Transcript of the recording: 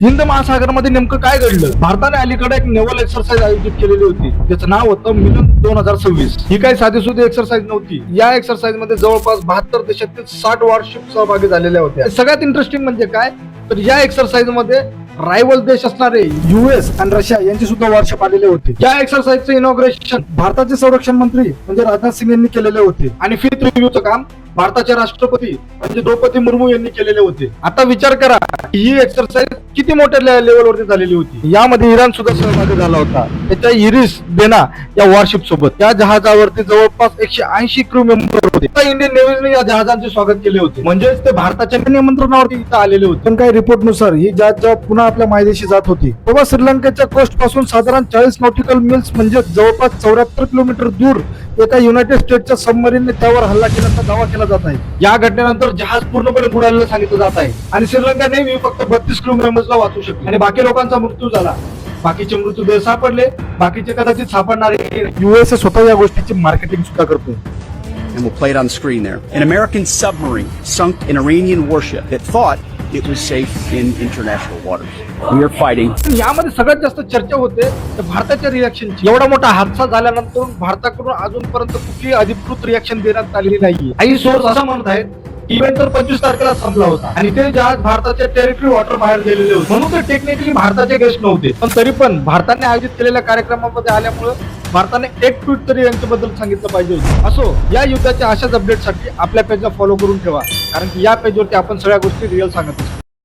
हिंद महासागरामध्ये नेमकं काय घडलं? भारताने अलीकडे एक नेव्हल एक्सरसाइज आयोजित केलेली होती, त्याचं नाव होतं मिलन 2026. ही काही साधीसुधी एक्सरसाइज नव्हती. या एक्सरसाइज मध्ये जवळपास 72 देशातील 60 वॉरशिप सहभागी झालेल्या होत्या. सगळ्यात इंटरेस्टिंग म्हणजे काय, तर या एक्सरसाइज मध्ये रायवल देश असणारे US आणि रशिया यांची सुद्धा वॉरशिप आलेले होते. या एक्सरसाइजचं इनॉग्रेशन भारताचे संरक्षण मंत्री म्हणजे राजनाथ सिंग यांनी केलेले होते आणि फिफ्थ रिव्ह्यूचं काम भारताचे राष्ट्रपती म्हणजे द्रौपदी मुर्मू यांनी केलेले होते. आता विचार करा ही एक्सरसाइज किती मोठ्या लेवलवरती झालेली होती. यामध्ये इराण सुद्धा सहभागी झाला होता. त्याच्या इरिस बेना या वॉरशिप सोबत त्या जहाजावरती जवळपास 180 क्रू मेंबर होते. इंडियन नेव्हीने या जहाजांचे स्वागत केले होते, म्हणजेच ते भारताच्या निमंत्रणावरती इथं आलेले होते. पण काही रिपोर्ट नुसार ही जहाज जेव्हा पुन्हा आपल्या मायदेशी जात होती तेव्हा श्रीलंकेच्या कोस्ट पासून साधारण 40 नॉटिकल मिल्स म्हणजे जवळपास 74 किलोमीटर दूर एका युनायटेड स्टेटच्या सबमरीनने त्यावर हल्ला केल्याचा दावा केला जात आहे. या घटनेनंतर जहाज पूर्णपणे बुडालेलं सांगितलं जात आहे आणि श्रीलंका नेव्ही फक्त 32 क्रू मेंबर्सला वाचू शकली आणि बाकी लोकांचा मृत्यू झाला. बाकीचे मृतदेह सापडले, बाकीचे कदाचित सापडणारे. US स्वतः या गोष्टीची मार्केटिंग सुद्धा करतो. And we'll play it on screen there. An American submarine sunk an Iranian warship that thought it was safe in international waters. We are fighting. यामध्ये सगळ्यात जास्त चर्चा होते तर भारताच्या रिएक्शनची. एवढा मोठा हादसा झाल्यानंतर भारताकडून अजूनपर्यंत कुठलीही अधिकृत रिएक्शन देण्यात आलेली नाही. काही सोर्स असं म्हणत आहेत इव्हेंट तर 25 तारखेला संपला होता आणि ते जहाज भारताच्या टेरिटरी वॉटर बाहेर गेलेले होते, म्हणून ते टेक्निकली भारताचे गेस्ट नव्हते. पण तरी पण भारताने आयोजित केलेल्या कार्यक्रमामध्ये आल्यामुळे भारताने एक ट्विट तरी यांच्याबद्दल सांगितलं पाहिजे होतं. असो, या युद्धाच्या अशाच अपडेटसाठी आपल्या पेजला फॉलो करून ठेवा, कारण की या पेजवरती आपण सगळ्या गोष्टी रिअल सांगत असतो.